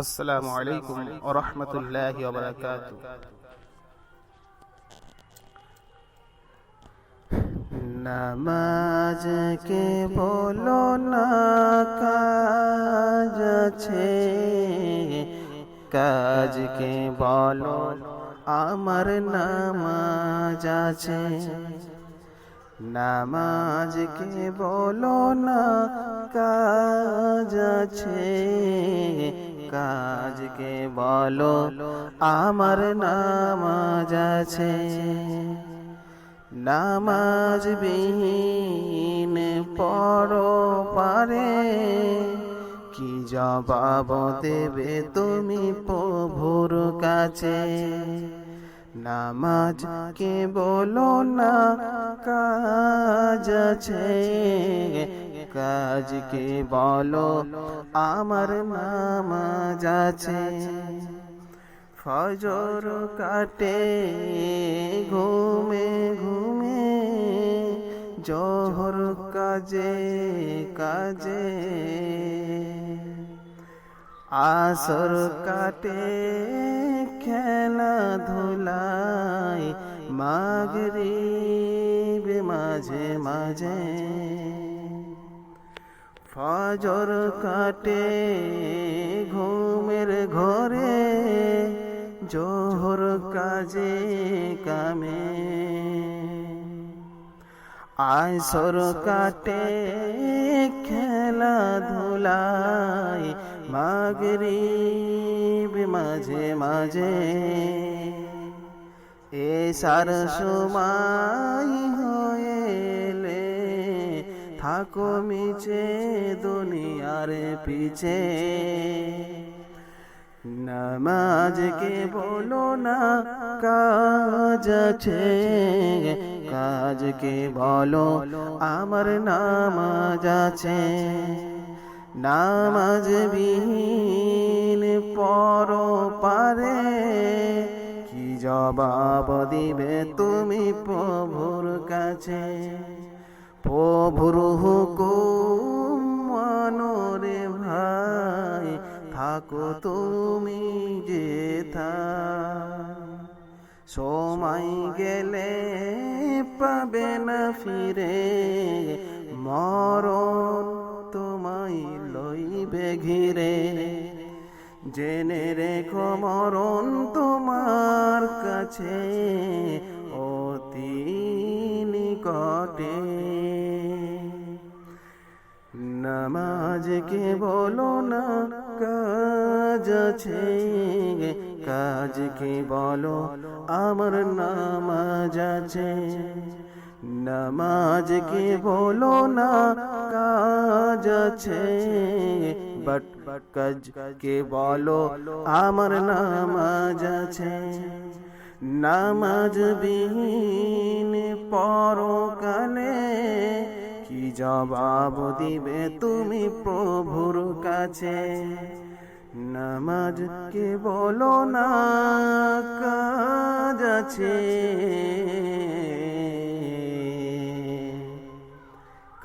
আসসালামু আলাইকুম ওয়া রাহমাতুল্লাহি ওয়া বারাকাতুহু। নামাজ কে বলো না কাজ আছে, কাজকে বলো আমার নামাজ আছে। নামাজকে বলো না কাজ আছে, কাজকে বলো আমার নামাজ আছে। নামাজ বিহীন পরো পারে, কি জবাব দেবে তুমি প্রভুর কাছে। নামাজকে বলো না কাজ আছে, কাজকে বলো আমার নামাজ আছে। ফজর কাটে ঘুমে ঘুমে, জোহর কাজে কাজে, আসর কাটে খেলাধুলায়, মাগরিব মাঝে মাঝে। ফজর কাটে ঘুমের ঘরে, জোহর কাজে কামে, আসর কাটে খেলাধুলায়, মাগরিব মাঝে মাঝে। এসার সময় হয়েলে থাকো মিছে দুনিয়ার পিছে। নামাজকে বলো না কাজ আছে, কাজকে বলো আমার নামাজ আছে। নামাজ বিহীন পরো পারে, কি জবাব দিবে তুমি প্রভুর কাছে। প্রভুর হুকুম মানো রে ভাই, থাকো তুমি যেথা। সময় গেলে পাবে না ফিরে, মরণ তোমায় লইবে ঘিরে। জেনে রেখো মরণ তোমার কাছে অতি নিকটে। নামাজকে বলো না কাজ আছে, কাজকে বলো আমার নামাজ আছে। নামাজকে বলো না কাজ আছে, বাট কাজকে বলো আমার নামাজ আছে। নামাজ বিহীন পরকালে, কি জবাব দিবে তুমি প্রভুর কাছে। নামাজকে বলো না কাজ আছে,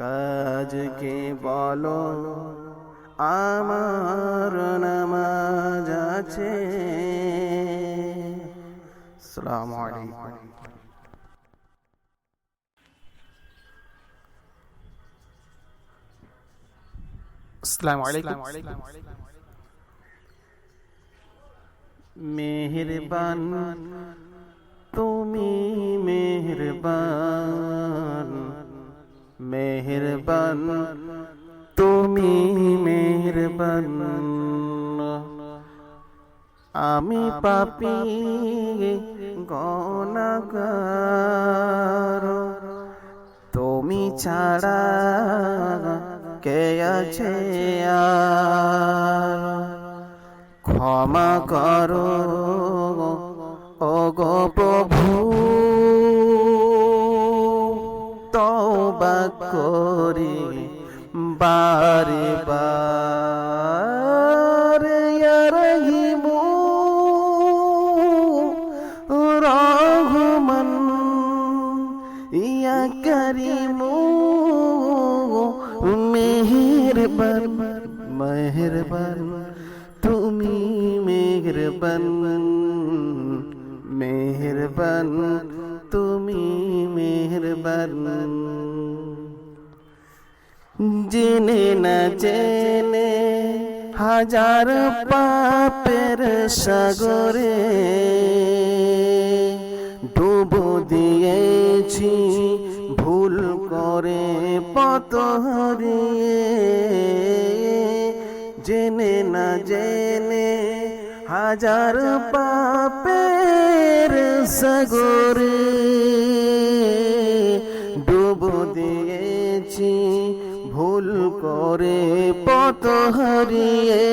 কাজকে বলো আমার নামাজ আছে। আসসালামু আলাইকুম। আসসালামু আলাইকুম। মেহেরবান তুমি মেহেরবান, মেহেরবান তুমি মেহেরবান। আমি পাপী গুনাহগার, তুমি ছাড়া কে আছে আর। ক্ষমা করো ওগো প্রভু, তওবা করি বারে বার। ইয়া রহিমু রহমান, ইয়া করিমু মেহেরবান, মেহেরবান তুমি মেহেরবান মেহেরবান তুমি মেহেরবান জেনে না জেনে হাজার পাপের সাগরে ডুবো দিয়েছি ভুল করে পথ হারিয়ে জেনে না জেনে হাজার পাপের সাগরে ডুবো দিয়েছি ভুল করে পথ হারিয়ে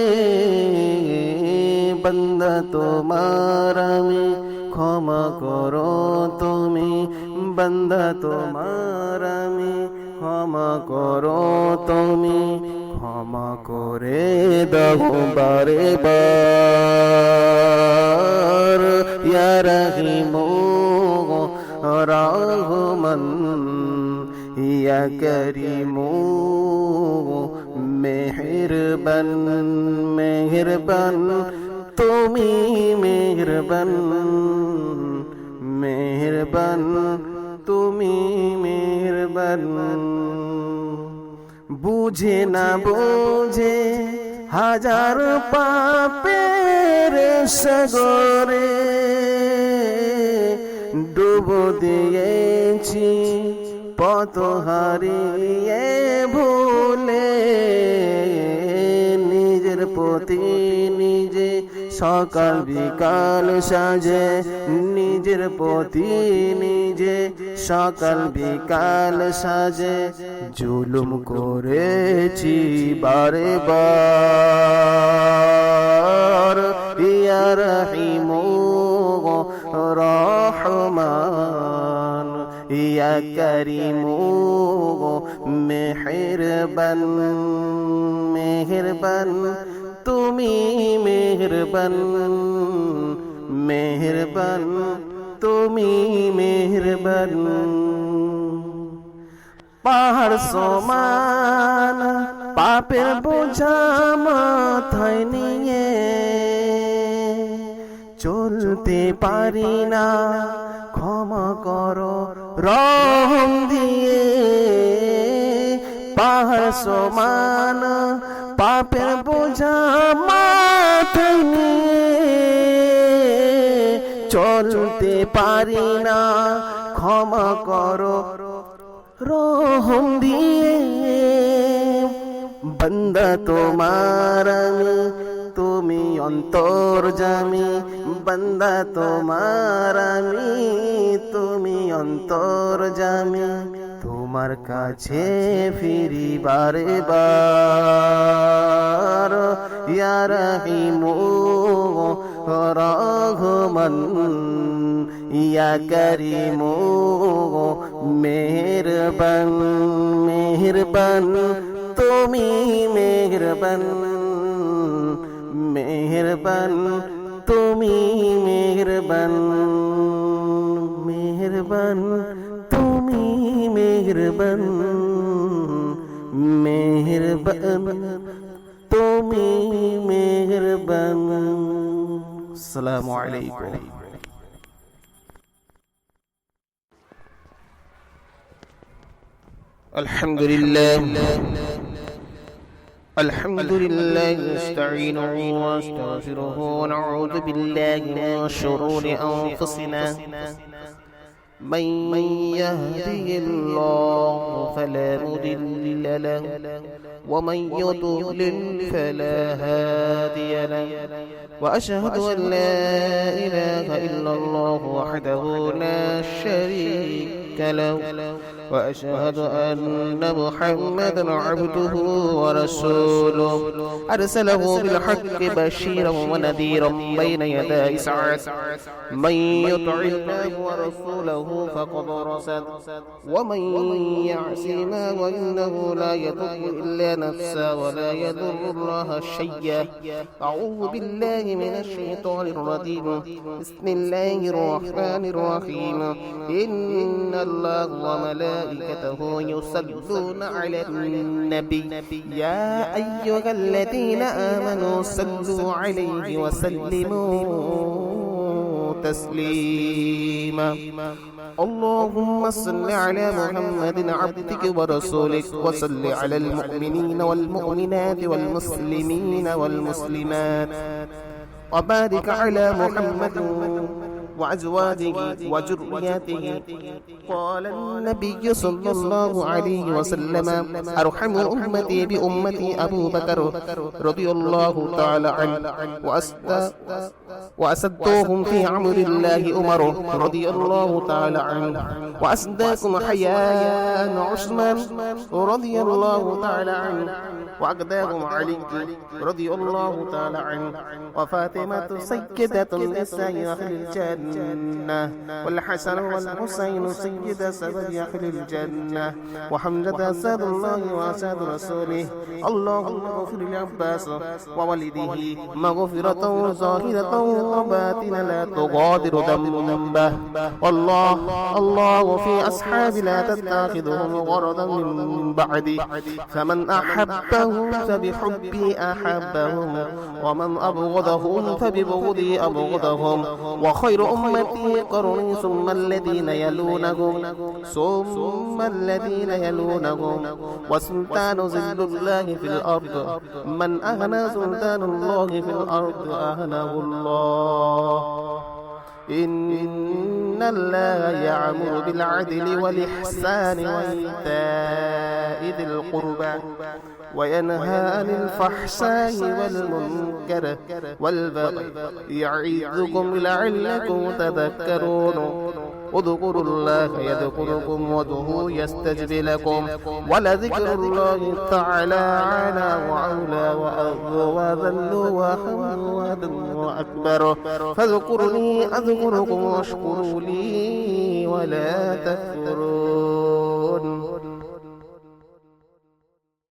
বান্দা তোমার আমি ক্ষমা করো তুমি বান্দা তোমার আমি ক্ষমা করো তুমি ক্ষমা করে দাও বারে বার ইয়া রহিমু রহমান ইয়া করিমু মেহেরবান মেহেরবান তুমি মেহেরবান মেহেরবান তুমি মেহেরবান বুঝে না বুঝে হাজার পাপের সাগরে ডুবো দিয়েছি পথ হারিয়ে ভুলে নিজের প্রতি নিজে সকাল বিকাল সাজে নিজের প্রতি নিজে সকাল বিকাল সাজে জুলুম করেছি বারে বার ইয়া রহিমু রহমান ইয়া করিমু মেহেরবান মেহেরবান তুমি মেহেরবান মেহেরবান তুমি মেহেরবান পাহাড় সমান পাপের বোঝা মাথায় নিয়ে চলতে পারি না ক্ষমা করো রহম দিয়ে পাহাড় সমান পাপের বোঝা মাথায় নিয়ে চলতে পারি না ক্ষমা করো রহম দিয়ে বান্দা তোমার আমি তুমি অন্তর্যামী বান্দা তোমার আমি তুমি অন্তর্যামী তোমার কাছে ফিরি বারে বার ইয়া রহিমু রহমান ইয়া করিমু মেহেরবান মেহেরবান তুমি মেহেরবান মেহেরবান তুমি মেহেরবান মেহেরবান তুমি মেহেরবান মেহেরবান তুমি মেহেরবান আসসালামু আলাইকুম আলহামদুলিল্লাহ الحمد لله نستعينه ونستغفره ونعوذ بالله من شرور أنفسنا من يهده الله فلا مضل له ومن يضلل فلا هادي له وأشهد أن لا إله إلا الله وحده لا شريك له وأشهد أن محمدا عبده ورسوله أرسله بالحق بشيرا ونذيرا بين يدي ساعة من يطع الله ورسوله فقد رشد ومن يعص ما وإنه لا يضر إلا نفسا ولا يضر الله شيئا. أعوذ بالله من الشيطان الرجيم. بسم الله الرحمن الرحيم. إن الله وملائكته يصلون على النبي يا أيها الذين آمنوا صلوا عليه وسلموا تسليما. اللهم صل على محمد عبدك ورسولك وصل على المؤمنين والمؤمنات والمسلمين والمسلمات وبارك على محمد وأزواجه وذرياته. قال النبي صلى الله عليه وسلم أرحم أمتي بأمتي أبو بكر رضي الله تعالى عنه وأسدوهم في عمر الله عمر رضي الله تعالى عنه وأسداكم حياء عثمان رضي الله تعالى عنه وأقداهم علي رضي الله تعالى عنه وفاطمة سيدة النساء أهل الجنة والحسن والحسين سيد سبب أهل الجنة وحمزة أسد الله وأسد رسوله. اللهم اغفر لعباس وولده مغفرة ظاهرة وباطنة لا تغادر ذنبه. الله في أصحابي لا تتخذهم غرضا من بعدي فمن أحبهم فبحبي أحبهم ومن أبغضهم فببغضي أبغضهم. وخير أمتي قرني ثم الذين يلونهم وسلطان ذل الله في الأرض. من أهنى سلطان الله في الأرض أهنه الله. إن الله يأمر بالعدل والإحسان وإيتاء ذي القربى وينهى عن الفحشاء والمنكر والبغي يعظكم لعلكم تذكرون. اذكروا الله يذكركم وادعوه يستجب لكم ولذكر الله تعالى أعلى وأولى وأذل وأحمد وأكبر. فاذكرني أذكركم واشكروا لي ولا تكفرون.